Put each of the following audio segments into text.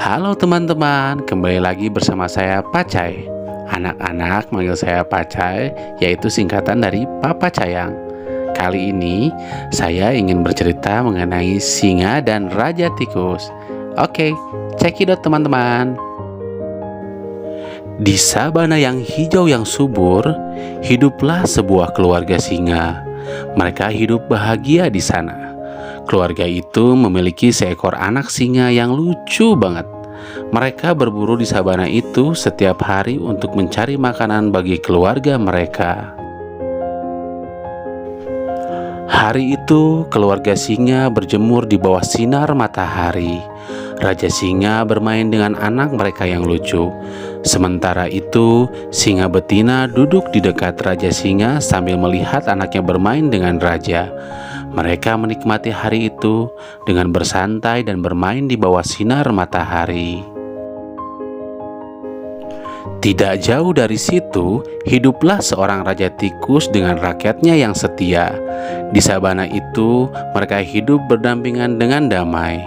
Halo teman-teman, kembali lagi bersama saya Pacai. Anak-anak manggil saya Pacai, yaitu singkatan dari Papa Cayang. Kali ini saya ingin bercerita mengenai singa dan raja tikus. Oke, cekidot teman-teman. Di sabana yang hijau yang subur, hiduplah sebuah keluarga singa. Mereka hidup bahagia di sana. Keluarga itu memiliki seekor anak singa yang lucu banget. Mereka berburu di sabana itu setiap hari untuk mencari makanan bagi keluarga mereka. Hari itu, keluarga singa berjemur di bawah sinar matahari. Raja singa bermain dengan anak mereka yang lucu. Sementara itu, singa betina duduk di dekat raja singa sambil melihat anaknya bermain dengan raja. Mereka menikmati hari itu dengan bersantai dan bermain di bawah sinar matahari. Tidak jauh dari situ, hiduplah seorang raja tikus dengan rakyatnya yang setia. Di sabana itu, mereka hidup berdampingan dengan damai.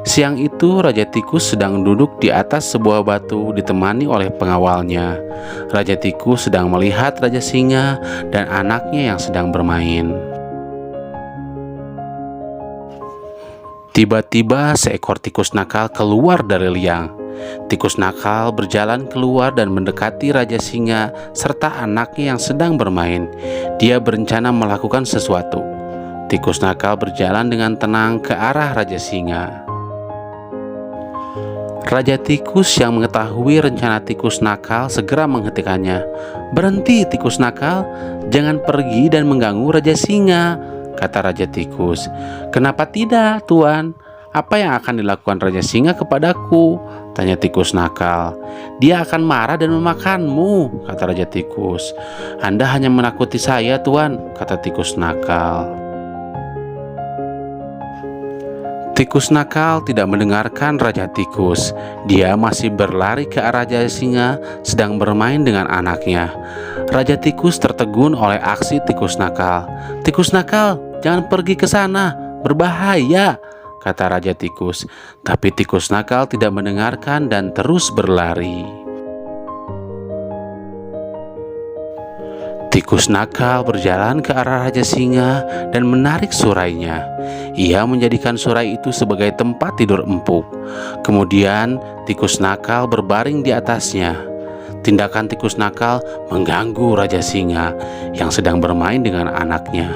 Siang itu, raja tikus sedang duduk di atas sebuah batu ditemani oleh pengawalnya. Raja tikus sedang melihat raja singa dan anaknya yang sedang bermain. Tiba-tiba seekor tikus nakal keluar dari liang. Tikus nakal berjalan keluar dan mendekati raja singa serta anaknya yang sedang bermain. Dia berencana melakukan sesuatu. Tikus nakal berjalan dengan tenang ke arah raja singa. Raja tikus yang mengetahui rencana tikus nakal segera menghentikannya. "Berhenti tikus nakal, jangan pergi dan mengganggu raja singa," kata raja tikus. "Kenapa tidak, Tuan? Apa yang akan dilakukan raja singa kepadaku?" tanya tikus nakal. "Dia akan marah dan memakanmu," kata raja tikus. "Anda hanya menakuti saya, Tuan," kata tikus nakal. Tikus nakal tidak mendengarkan raja tikus. Dia masih berlari ke arah raja singa sedang bermain dengan anaknya. Raja tikus tertegun oleh aksi tikus nakal. "Tikus nakal, jangan pergi ke sana, berbahaya," kata raja tikus. Tapi tikus nakal tidak mendengarkan dan terus berlari. Tikus nakal berjalan ke arah raja singa dan menarik surainya. Ia menjadikan surai itu sebagai tempat tidur empuk. Kemudian tikus nakal berbaring di atasnya. Tindakan tikus nakal mengganggu raja singa yang sedang bermain dengan anaknya.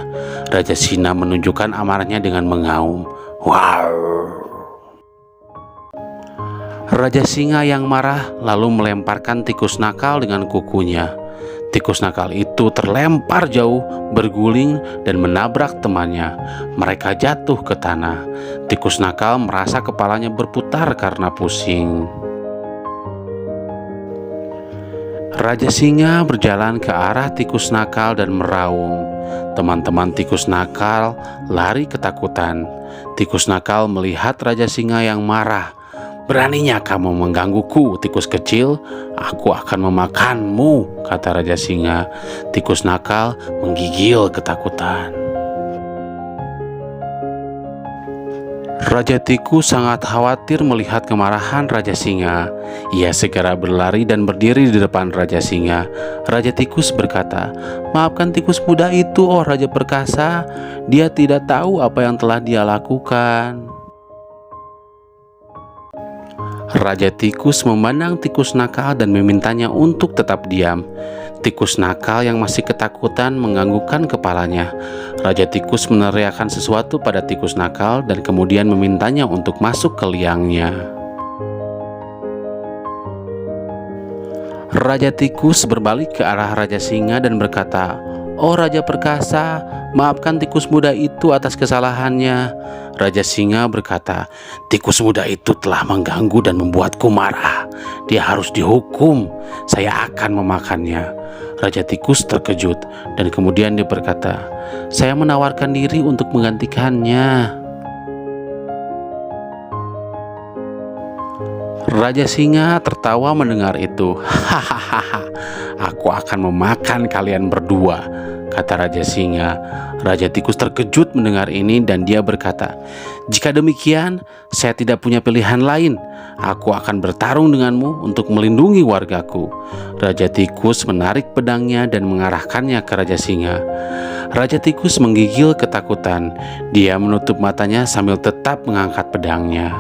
Raja singa menunjukkan amarahnya dengan mengaum. "Wow!" Raja singa yang marah lalu melemparkan tikus nakal dengan kukunya. Tikus nakal itu terlempar jauh, berguling dan menabrak temannya. Mereka jatuh ke tanah. Tikus nakal merasa kepalanya berputar karena pusing. Raja singa berjalan ke arah tikus nakal dan meraung. Teman-teman tikus nakal lari ketakutan. Tikus nakal melihat raja singa yang marah. "Beraninya kamu menggangguku, tikus kecil? Aku akan memakanmu," kata raja singa. Tikus nakal menggigil ketakutan. Raja tikus sangat khawatir melihat kemarahan raja singa. Ia segera berlari dan berdiri di depan raja singa. Raja tikus berkata, "Maafkan tikus muda itu, oh raja perkasa. Dia tidak tahu apa yang telah dia lakukan." Raja tikus memandang tikus nakal dan memintanya untuk tetap diam. Tikus nakal yang masih ketakutan menganggukkan kepalanya. Raja tikus meneriakkan sesuatu pada tikus nakal dan kemudian memintanya untuk masuk ke liangnya. Raja tikus berbalik ke arah raja singa dan berkata, "Oh raja perkasa, maafkan tikus muda itu atas kesalahannya." Raja singa berkata, "Tikus muda itu telah mengganggu dan membuatku marah. Dia harus dihukum. Saya akan memakannya." Raja tikus terkejut dan kemudian dia berkata, "Saya menawarkan diri untuk menggantikannya." Raja singa tertawa mendengar itu. "Hahaha, aku akan memakan kalian berdua," kata Raja Singa. Raja Tikus terkejut mendengar ini dan dia berkata, "Jika demikian, saya tidak punya pilihan lain. Aku akan bertarung denganmu untuk melindungi wargaku." Raja Tikus menarik pedangnya dan mengarahkannya ke Raja Singa. Raja Tikus menggigil ketakutan. Dia menutup matanya sambil tetap mengangkat pedangnya.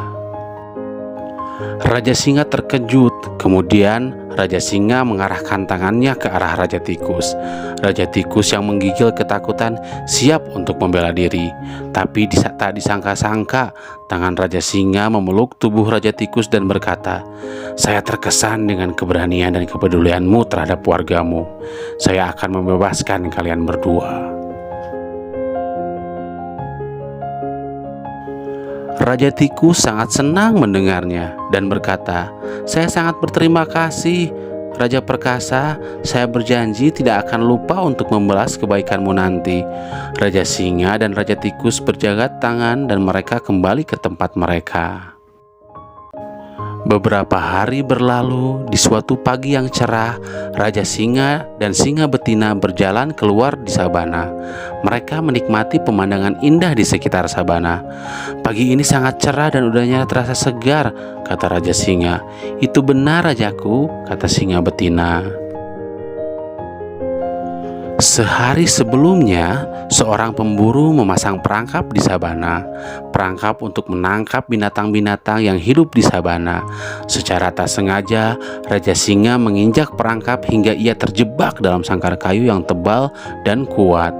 Raja Singa terkejut. Kemudian Raja Singa mengarahkan tangannya ke arah Raja Tikus. Raja Tikus yang menggigil ketakutan siap untuk membela diri. Tapi tak disangka-sangka, tangan Raja Singa memeluk tubuh Raja Tikus dan berkata, "Saya terkesan dengan keberanian dan kepedulianmu terhadap wargamu. Saya akan membebaskan kalian berdua." Raja Tikus sangat senang mendengarnya dan berkata, "Saya sangat berterima kasih, Raja Perkasa. Saya berjanji tidak akan lupa untuk membalas kebaikanmu nanti." Raja Singa dan Raja Tikus berjabat tangan dan mereka kembali ke tempat mereka. Beberapa hari berlalu. Di suatu pagi yang cerah, Raja Singa dan Singa Betina berjalan keluar di sabana. Mereka menikmati pemandangan indah di sekitar sabana. "Pagi ini sangat cerah dan udaranya terasa segar," kata Raja Singa. "Itu benar, Rajaku," kata Singa Betina. Sehari sebelumnya, seorang pemburu memasang perangkap di sabana. Perangkap untuk menangkap binatang-binatang yang hidup di sabana. Secara tak sengaja, Raja Singa menginjak perangkap hingga ia terjebak dalam sangkar kayu yang tebal dan kuat.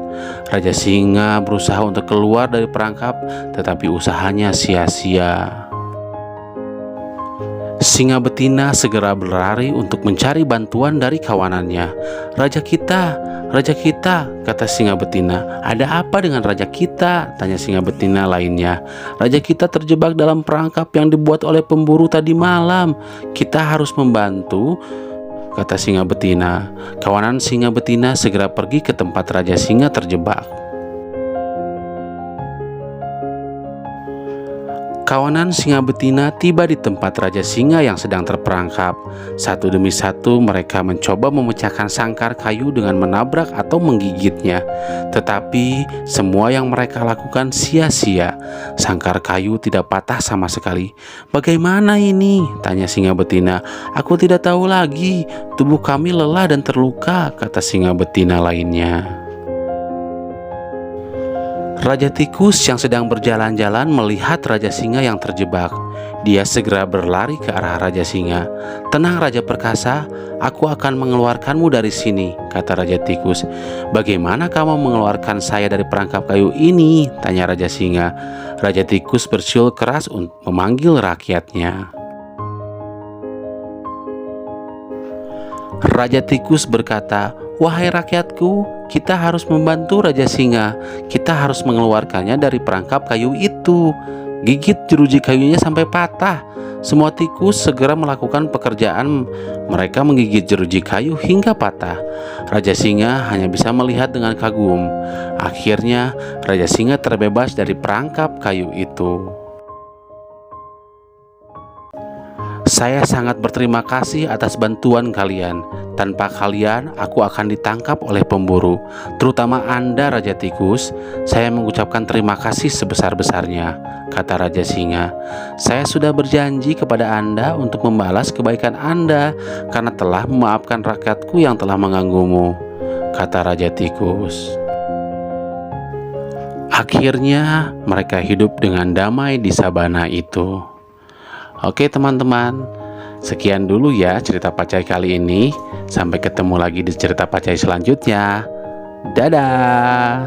Raja Singa berusaha untuk keluar dari perangkap, tetapi usahanya sia-sia. Singa Betina segera berlari untuk mencari bantuan dari kawanannya. Raja kita, kata Singa Betina. "Ada apa dengan raja kita?" tanya Singa Betina lainnya. "Raja kita terjebak dalam perangkap yang dibuat oleh pemburu tadi malam. Kita harus membantu," kata Singa Betina. Kawanan Singa Betina segera pergi ke tempat Raja Singa terjebak. Kawanan Singa Betina tiba di tempat Raja Singa yang sedang terperangkap. Satu demi satu mereka mencoba memecahkan sangkar kayu dengan menabrak atau menggigitnya. Tetapi semua yang mereka lakukan sia-sia. Sangkar kayu tidak patah sama sekali. "Bagaimana ini?" tanya Singa Betina. "Aku tidak tahu lagi. Tubuh kami lelah dan terluka," kata Singa Betina lainnya. Raja Tikus yang sedang berjalan-jalan melihat Raja Singa yang terjebak. Dia segera berlari ke arah Raja Singa. "Tenang, Raja Perkasa, aku akan mengeluarkanmu dari sini," kata Raja Tikus. "Bagaimana kamu mengeluarkan saya dari perangkap kayu ini?" tanya Raja Singa. Raja Tikus bersiul keras untuk memanggil rakyatnya. Raja Tikus berkata, "Wahai rakyatku, kita harus membantu Raja Singa. Kita harus mengeluarkannya dari perangkap kayu itu. Gigit jeruji kayunya sampai patah." Semua tikus segera melakukan pekerjaan. Mereka menggigit jeruji kayu hingga patah. Raja Singa hanya bisa melihat dengan kagum. Akhirnya Raja Singa terbebas dari perangkap kayu itu. "Saya sangat berterima kasih atas bantuan kalian. Tanpa kalian, aku akan ditangkap oleh pemburu. Terutama Anda, Raja Tikus. Saya mengucapkan terima kasih sebesar-besarnya," kata Raja Singa. "Saya sudah berjanji kepada Anda untuk membalas kebaikan Anda karena telah memaafkan rakyatku yang telah mengganggumu," kata Raja Tikus. Akhirnya, mereka hidup dengan damai di sabana itu. Oke teman-teman, sekian dulu ya cerita Pacai kali ini. Sampai ketemu lagi di cerita Pacai selanjutnya. Dadah.